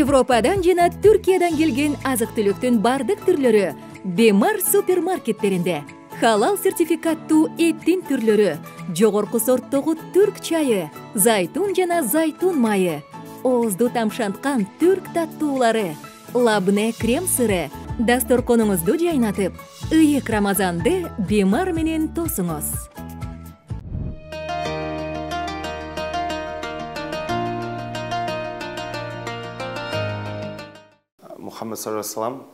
Европадан жана Түркиядан келген азык-түлүктүн бардык түрлөрү Бемар супермаркеттеринде. Халал сертификаттуу эттин түрлөрү, жогорку сорттогу түрк чайы, зайтун жана зайтун майы, оозду тамшанткан түрк таттуулары, лабне крем сыры. Дасторконуңузду жайнатып, ыйык Рамазанды Бемар менен тосуңуз. Мухаммед саллаллаху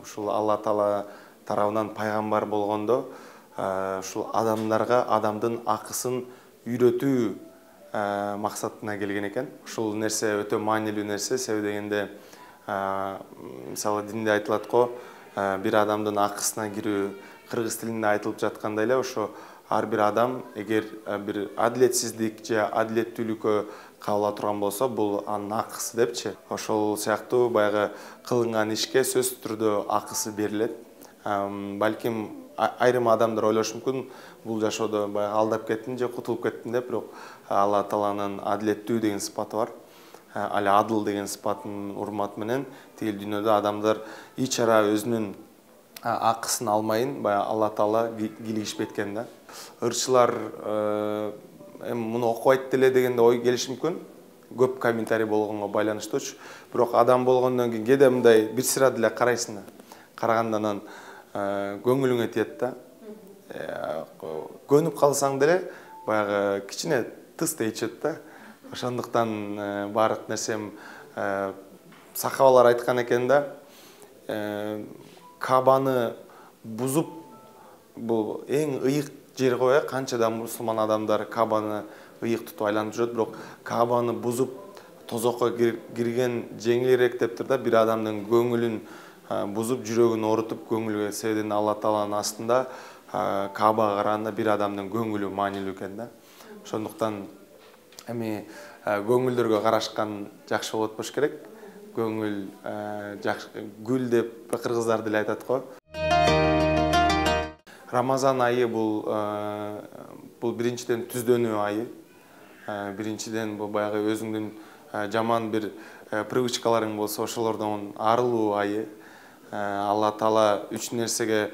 ушул Алла Таала тарабынан пайгамбар болгондо ушул адамдарга адамдын акысын үйрөтүү максатына келген экен. Ушул нерсе өтө маанилүү нерсе, себеби дегенде мисалы динде айтылат го, бир адамдын акысына кирүү кыргыз тилинде айтылып жаткандай эле, ошо ар бир адам эгер бир адилетсиздик же адилеттүүлүккө кабыла турган болсо, бул анын акысы депчи. Ошол сыяктуу баягы кылынган ишке сөзсүз түрдө акысы берилет. Балким айрым адамдар ойлошу мүмкүн, бул жашоодо баягы алдап кеттим же кутулуп кеттим деп, бирок Алла Тааланын адилеттүү деген сыпаты бар. Али адыл деген сыпатын урматы менен тигил дүйнөдө адамдар эч ара өзүнүн акысын алмайын, баягы Алла Таала кийлигишип кеткен да. Ырчылар муну окубайт деле дегенде ой келиши мүмкүн, көп комментарий болгонго байланыштуучу. Бирок адам болгондон кийин кээде мындай бир сыра деле карайсың да. Карагандан көңүлүңө тиет да. Көнүп калсаң деле баягы кичине тыс тейчет да. Ошондуктан баардык нерсем сахабалар айткан экен да. Кабаны бузуп, бул эң ыйык жер го, канчада мусулман адамдар Кабаны ыйык тутуп айланып жүрөт, бирок Кабаны бузуп тозокко кирген жеңилирээк дептир да. Бир адамдын көңүлүн бузуп, жүрөгүн оорутуп, көңүлгө себеден Алла Тааланын астында Кабага караганда бир адамдын көңүлү маанилүү экен да. Ошондуктан эми көңүлдөргө карашкан жакшы болот болуш керек. Көңүл гүл деп кыргыздар деле айтат го. Рамазан айы бул биринчиден түздөнүү айы. Биринчиден бул баягы өзүңдүн жаман бир привычкаларың болсо, ошолордон арылуу айы. Алла Таала үч нерсеге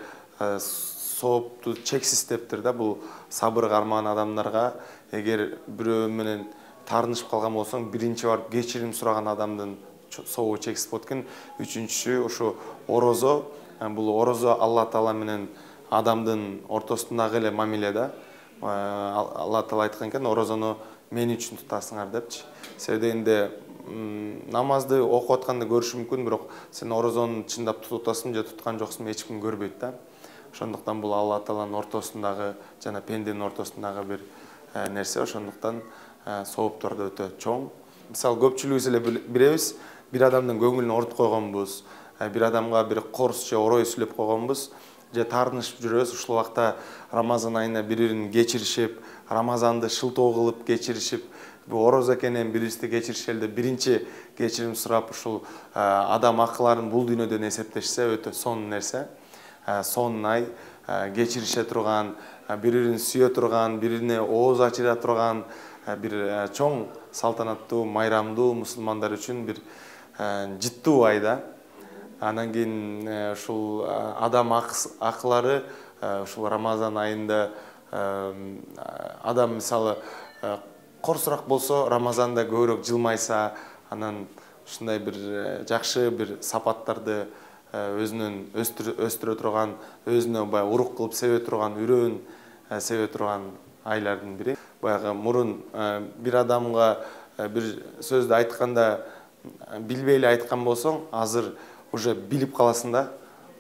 соопту чексиз дептир да. Бул сабырга арман адамдарга, эгер бирөө менен таарынышып калган болсоң, биринчи барып кечирим сураган адамдын сообу чексиз болот экен. Үчүнчүсү ошо орозо. Бул орозо Алла Таала менен адамдын ортосундагы эле мамиле да. Алла Таала айткан экен, орозону мен үчүн тутасыңар депчи. Себеби дегенде намазды окуп атканда көрүшү мүмкүн, бирок сен орозону чындап тутуп атасың же туткан жоксуң, эч ким көрбөйт да. Ошондуктан бул Алла Тааланын ортосундагы жана пенденин ортосундагы бир нерсе. Ошондуктан сооптор да өтө чоң. Мисалы көпчүлүгүбүз эле билебиз, бир адамдын көңүлүн орутуп койгонбуз, бир адамга бир корс же орой сүйлөп койгонбуз, же таарынышып жүрөбүз. Ушул убакта Рамазан айына бири-бирин кечиришип, Рамазанды шылтоо кылып кечиришип, бул ороз экенин бирибизди кечиришели деп биринчи кечирим сурап, ушул адам акыларын бул дүйнөдөн эсептешсе өтө сонун нерсе. Сонун ай, кечирише турган, бири-бирин сүйө турган, бирине ооз ачыра турган бир чоң салтанаттуу, майрамдуу мусулмандар үчүн бир жыттуу ай да. Анан кийин ушул адам акылары ушул Рамазан айында адам мисалы корсураак болсо, Рамазанда көбүрөөк жылмайса, анан ушундай бир жакшы бир сапаттарды өзүнөн өстүрө турган, өзүнө баягы урук кылып себе турган, үрөөн себе турган айлардын бири. Баягы мурун бир адамга бир сөздү айтканда билбей эле айткан болсоң, азыр уже билип каласың да.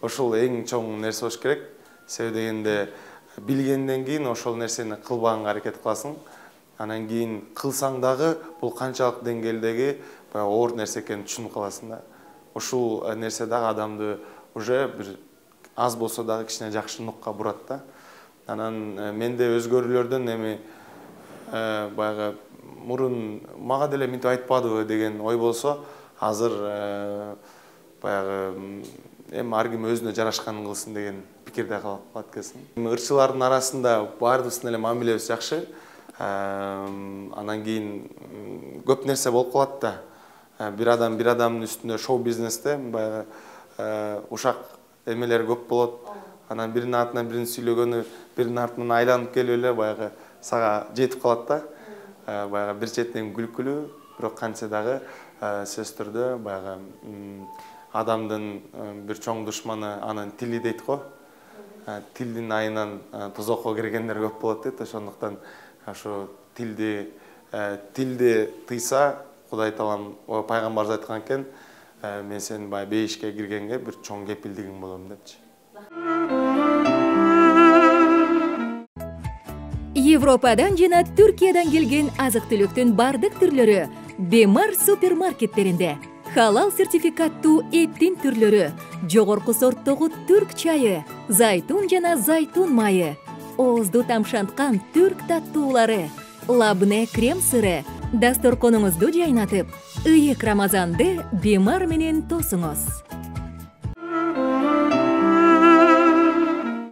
Ошол эң чоң нерсе болуш керек. Себеби дегенде билгенден кийин ошол нерсени кылбаганга аракет кыласың. Анан кийин кылсаң дагы бул канчалык деңгээлдеги баягы оор нерсе экенин түшүнүп каласың да. Ушул нерсе дагы адамды уже бир аз болсо дагы кичине жакшы нукка бурат да. Анан менде өзгөрүүлөрдөн эми баягы мурун мага деле мынтип айтпадыбы деген ой болсо, азыр баягы ар ким өзүнө жарашканын кылсын деген пикирде калат экенсиң. Ырчылардын арасында баарыбыздын эле мамилебиз жакшы. Анан кийин көп нерсе болуп калат да. бир адамдын үстүндө шоу бизнесте баягы ушак эмелер көп болот. Анан биринин артынан бирин сүйлөгөнү, биринин артынан айланып келип эле баягы сага жетип калат да. Баягы бир четинен күлкүлүү, бирок кантсе дагы сөзсүз түрдө баягы адамдын бир чоң душманы анын тили дейт го. Тилдин айынан тозокко киргендер көп болот дейт. Ошондуктан ошо тилди тыйса, Кудай Таалам пайгамбарыбыз айткан экен, мен сенин баягы бейишке киргенге бир чоң кепилдигиң болом депчи. Европадан жана Түркиядан келген азык-түлүктүн бардык түрлөрү Бемар супермаркеттеринде. Халал сертификаттуу эттин түрлөрү, жогорку сорттогу түрк чайы, зайтун жана зайтун майы, оозду тамшанткан түрк таттуулары, лабне крем сыры. Дасторконуңузду жайнатып, ыйык Рамазанды Бемар менен тосуңуз.